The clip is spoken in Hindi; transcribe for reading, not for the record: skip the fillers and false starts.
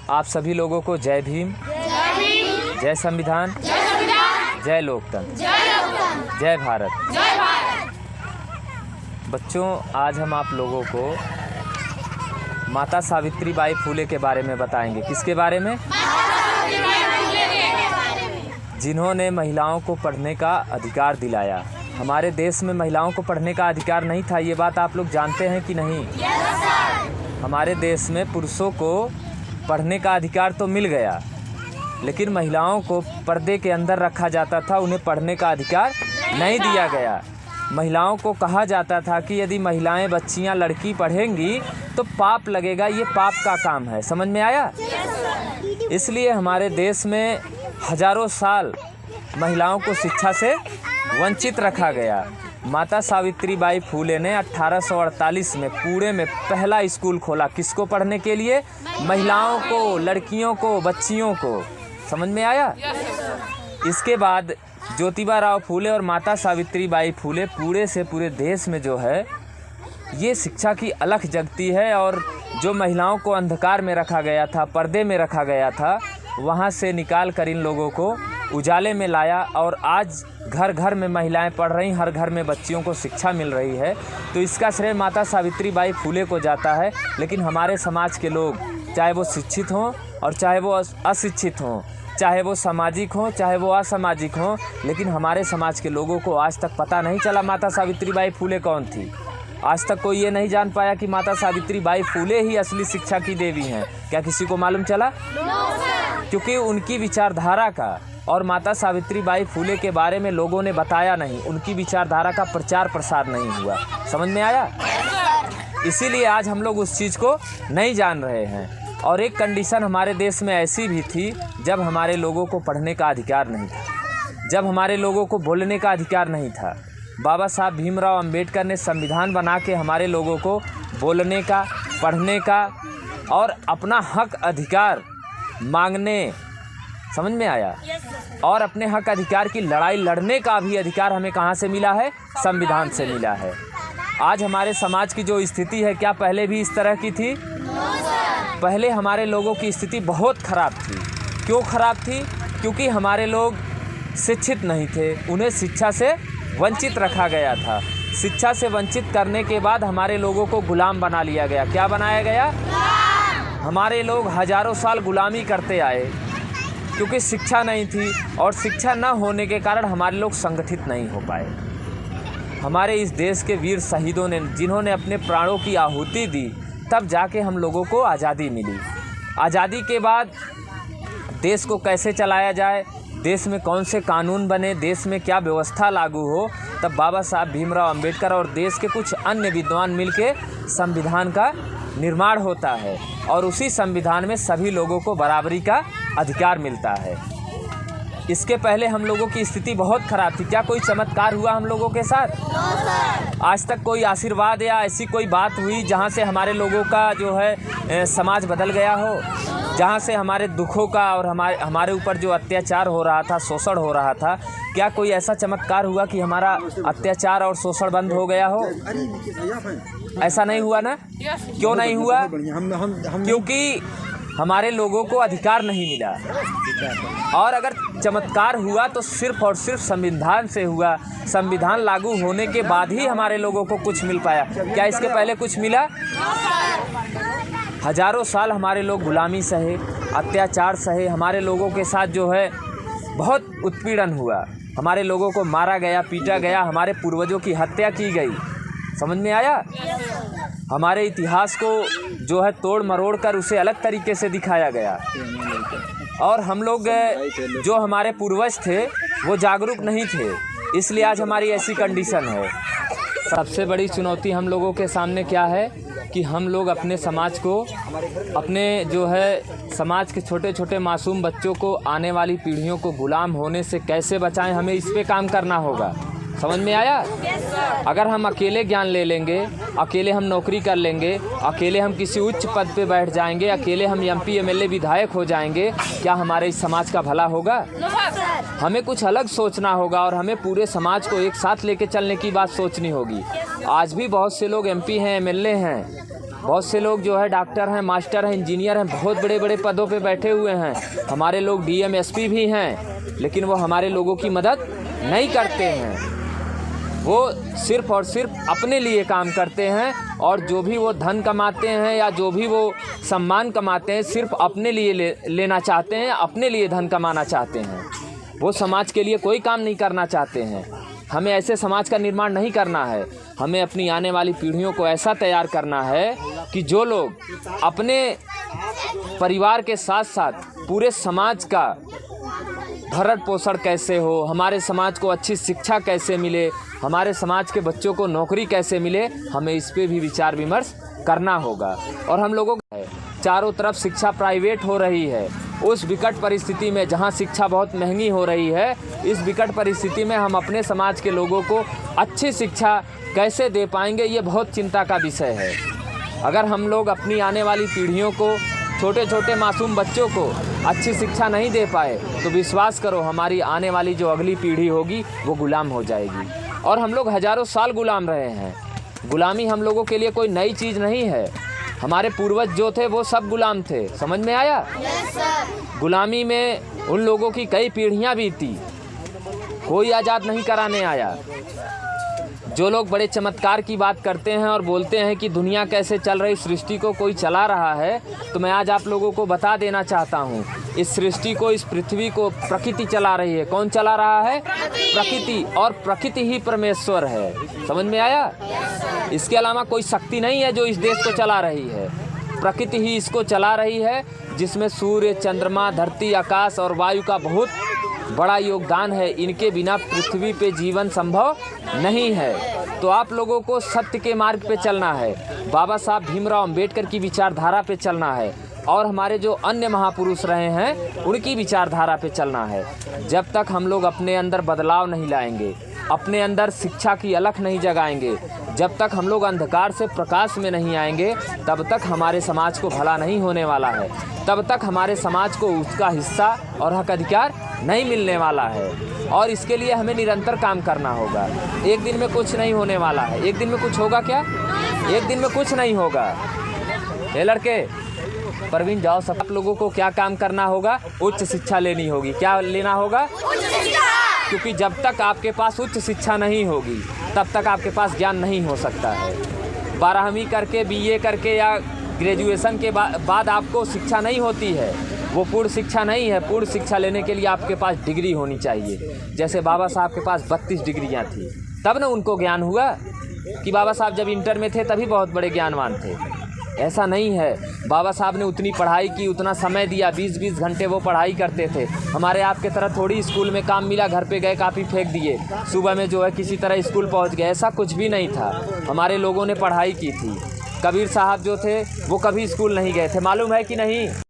आप सभी लोगों को जय भीम, जय संविधान, जय लोकतंत्र, जय भारत। बच्चों, आज हम आप लोगों को माता सावित्रीबाई फुले के बारे में बताएंगे। किसके बारे में? जिन्होंने महिलाओं को पढ़ने का अधिकार दिलाया। हमारे देश में महिलाओं को पढ़ने का अधिकार नहीं था, ये बात आप लोग जानते हैं कि नहीं? हमारे देश में पुरुषों को पढ़ने का अधिकार तो मिल गया, लेकिन महिलाओं को पर्दे के अंदर रखा जाता था, उन्हें पढ़ने का अधिकार नहीं दिया गया। महिलाओं को कहा जाता था कि यदि महिलाएं, बच्चियां, लड़की पढ़ेंगी तो पाप लगेगा, ये पाप का काम है। समझ में आया? इसलिए हमारे देश में हजारों साल महिलाओं को शिक्षा से वंचित रखा गया। माता सावित्रीबाई फुले ने 1848 में पुणे में पहला स्कूल खोला। किसको पढ़ने के लिए? महिलाओं को, लड़कियों को, बच्चियों को। समझ में आया? इसके बाद ज्योतिबा राव फुले और माता सावित्रीबाई फुले पूरे से पूरे देश में जो है ये शिक्षा की अलख जगती है। और जो महिलाओं को अंधकार में रखा गया था, पर्दे में रखा गया था, वहाँ से निकाल कर इन लोगों को उजाले में लाया। और आज घर घर में महिलाएं पढ़ रही, हर घर में बच्चियों को शिक्षा मिल रही है। तो इसका श्रेय माता सावित्रीबाई फुले को जाता है। लेकिन हमारे समाज के लोग, चाहे वो शिक्षित हों और चाहे वो अशिक्षित हों, चाहे वो सामाजिक हों चाहे वो असामाजिक हों, लेकिन हमारे समाज के लोगों को आज तक पता नहीं चला माता सावित्रीबाई फुले कौन थी। आज तक कोई ये नहीं जान पाया कि माता सावित्रीबाई फुले ही असली शिक्षा की देवी हैं। क्या किसी को मालूम चला? क्योंकि उनकी विचारधारा का और माता सावित्रीबाई फुले के बारे में लोगों ने बताया नहीं, उनकी विचारधारा का प्रचार प्रसार नहीं हुआ। समझ में आया? इसीलिए आज हम लोग उस चीज़ को नहीं जान रहे हैं। और एक कंडीशन हमारे देश में ऐसी भी थी जब हमारे लोगों को पढ़ने का अधिकार नहीं था, जब हमारे लोगों को बोलने का अधिकार नहीं था। बाबा साहब भीमराव अंबेडकर ने संविधान बना के हमारे लोगों को बोलने का, पढ़ने का और अपना हक अधिकार मांगने, समझ में आया? और अपने हक अधिकार की लड़ाई लड़ने का भी अधिकार हमें कहाँ से मिला है? संविधान से मिला है। आज हमारे समाज की जो स्थिति है, क्या पहले भी इस तरह की थी? पहले हमारे लोगों की स्थिति बहुत ख़राब थी। क्यों ख़राब थी? क्योंकि हमारे लोग शिक्षित नहीं थे, उन्हें शिक्षा से वंचित रखा गया था। शिक्षा से वंचित करने के बाद हमारे लोगों को गुलाम बना लिया गया। क्या बनाया गया? हमारे लोग हजारों साल गुलामी करते आए, क्योंकि शिक्षा नहीं थी। और शिक्षा न होने के कारण हमारे लोग संगठित नहीं हो पाए। हमारे इस देश के वीर शहीदों ने, जिन्होंने अपने प्राणों की आहुति दी, तब जाके हम लोगों को आज़ादी मिली। आज़ादी के बाद देश को कैसे चलाया जाए, देश में कौन से कानून बने, देश में क्या व्यवस्था लागू हो, तब बाबा साहब भीमराव अंबेडकर और देश के कुछ अन्य विद्वान मिलके संविधान का निर्माण होता है। और उसी संविधान में सभी लोगों को बराबरी का अधिकार मिलता है। इसके पहले हम लोगों की स्थिति बहुत ख़राब थी। क्या कोई चमत्कार हुआ हम लोगों के साथ? आज तक कोई आशीर्वाद या ऐसी कोई बात हुई जहाँ से हमारे लोगों का जो है समाज बदल गया हो, जहाँ से हमारे दुखों का और हमारे ऊपर जो अत्याचार हो रहा था, शोषण हो रहा था, क्या कोई ऐसा चमत्कार हुआ कि हमारा अत्याचार और शोषण बंद हो गया हो? ऐसा नहीं हुआ ना? क्यों नहीं हुआ? क्योंकि हमारे लोगों को अधिकार नहीं मिला। और अगर चमत्कार हुआ तो सिर्फ और सिर्फ संविधान से हुआ। संविधान लागू होने के बाद ही हमारे लोगों को कुछ मिल पाया। क्या इसके पहले कुछ मिला? हजारों साल हमारे लोग गुलामी सहे, अत्याचार सहे। हमारे लोगों के साथ जो है बहुत उत्पीड़न हुआ, हमारे लोगों को मारा गया, पीटा गया, हमारे पूर्वजों की हत्या की गई। समझ में आया? हमारे इतिहास को जो है तोड़ मरोड़ कर उसे अलग तरीके से दिखाया गया। और हम लोग, जो हमारे पूर्वज थे, वो जागरूक नहीं थे, इसलिए आज हमारी ऐसी कंडीशन है। सबसे बड़ी चुनौती हम लोगों के सामने क्या है कि हम लोग अपने समाज को, अपने जो है समाज के छोटे छोटे मासूम बच्चों को, आने वाली पीढ़ियों को गुलाम होने से कैसे बचाएं, हमें इस पे काम करना होगा। समझ में आया? अगर हम अकेले ज्ञान ले लेंगे, अकेले हम नौकरी कर लेंगे, अकेले हम किसी उच्च पद पे बैठ जाएंगे, अकेले हम MP MLA विधायक हो जाएंगे, क्या हमारे इस समाज का भला होगा? हमें कुछ अलग सोचना होगा और हमें पूरे समाज को एक साथ लेके चलने की बात सोचनी होगी। आज भी बहुत से लोग MP हैं, MLA हैं, बहुत से लोग जो है डॉक्टर हैं, मास्टर हैं, इंजीनियर हैं, बहुत बड़े बड़े पदों पे बैठे हुए हैं। हमारे लोग डीएम एसपी भी हैं, लेकिन वो हमारे लोगों की मदद नहीं करते हैं। वो सिर्फ़ और सिर्फ अपने लिए काम करते हैं, और जो भी वो धन कमाते हैं या जो भी वो सम्मान कमाते हैं सिर्फ अपने लिए लेना चाहते हैं, अपने लिए धन कमाना चाहते हैं। वो समाज के लिए कोई काम नहीं करना चाहते हैं। हमें ऐसे समाज का निर्माण नहीं करना है। हमें अपनी आने वाली पीढ़ियों को ऐसा तैयार करना है कि जो लोग अपने परिवार के साथ साथ पूरे समाज का भरण पोषण कैसे हो, हमारे समाज को अच्छी शिक्षा कैसे मिले, हमारे समाज के बच्चों को नौकरी कैसे मिले, हमें इस पे भी विचार विमर्श करना होगा। और हम लोगों को चारों तरफ शिक्षा प्राइवेट हो रही है। उस विकट परिस्थिति में जहां शिक्षा बहुत महंगी हो रही है, इस विकट परिस्थिति में हम अपने समाज के लोगों को अच्छी शिक्षा कैसे दे पाएंगे, ये बहुत चिंता का विषय है। अगर हम लोग अपनी आने वाली पीढ़ियों को, छोटे छोटे मासूम बच्चों को अच्छी शिक्षा नहीं दे पाए तो विश्वास करो हमारी आने वाली जो अगली पीढ़ी होगी वो गुलाम हो जाएगी। और हम लोग हज़ारों साल गुलाम रहे हैं। गुलामी हम लोगों के लिए कोई नई चीज़ नहीं है। हमारे पूर्वज जो थे वो सब गुलाम थे। समझ में आया? गुलामी में उन लोगों की कई पीढ़ियां बीती, कोई आज़ाद नहीं कराने आया। जो लोग बड़े चमत्कार की बात करते हैं और बोलते हैं कि दुनिया कैसे चल रही, सृष्टि को कोई चला रहा है, तो मैं आज आप लोगों को बता देना चाहता हूँ, इस सृष्टि को, इस पृथ्वी को प्रकृति चला रही है। कौन चला रहा है? प्रकृति। और प्रकृति ही परमेश्वर है। समझ में आया? इसके अलावा कोई शक्ति नहीं है जो इस देश को चला रही है। प्रकृति ही इसको चला रही है, जिसमें सूर्य, चंद्रमा, धरती, आकाश और वायु का बहुत बड़ा योगदान है। इनके बिना पृथ्वी पे जीवन संभव नहीं है। तो आप लोगों को सत्य के मार्ग पे चलना है, बाबा साहब भीमराव अंबेडकर की विचारधारा पे चलना है, और हमारे जो अन्य महापुरुष रहे हैं उनकी विचारधारा पे चलना है। जब तक हम लोग अपने अंदर बदलाव नहीं लाएंगे, अपने अंदर शिक्षा की अलख नहीं जगाएंगे, जब तक हम लोग अंधकार से प्रकाश में नहीं आएंगे, तब तक हमारे समाज को भला नहीं होने वाला है। तब तक हमारे समाज को उसका हिस्सा और हक अधिकार नहीं मिलने वाला है। और इसके लिए हमें निरंतर काम करना होगा। एक दिन में कुछ नहीं होने वाला है। एक दिन में कुछ होगा क्या? एक दिन में कुछ नहीं होगा। ये लड़के परवीन जाओ, सब आप लोगों को क्या काम करना होगा? उच्च शिक्षा लेनी होगी। क्या लेना होगा? क्योंकि जब तक आपके पास उच्च शिक्षा नहीं होगी तब तक आपके पास ज्ञान नहीं हो सकता है। 12वीं करके, बीए करके या ग्रेजुएशन के बाद आपको शिक्षा नहीं होती है, वो पूर्ण शिक्षा नहीं है। पूर्ण शिक्षा लेने के लिए आपके पास डिग्री होनी चाहिए। जैसे बाबा साहब के पास 32 डिग्रियाँ थी, तब ना उनको ज्ञान हुआ कि बाबा साहब जब इंटर में थे तभी बहुत बड़े ज्ञानवान थे। ऐसा नहीं है। बाबा साहब ने उतनी पढ़ाई की, उतना समय दिया, 20-20 घंटे वो पढ़ाई करते थे। हमारे आपके तरह थोड़ी स्कूल में काम मिला, घर पे गए, कापी फेंक दिए, सुबह में जो है किसी तरह स्कूल पहुंच गए, ऐसा कुछ भी नहीं था। हमारे लोगों ने पढ़ाई की थी। कबीर साहब जो थे वो कभी स्कूल नहीं गए थे, मालूम है कि नहीं?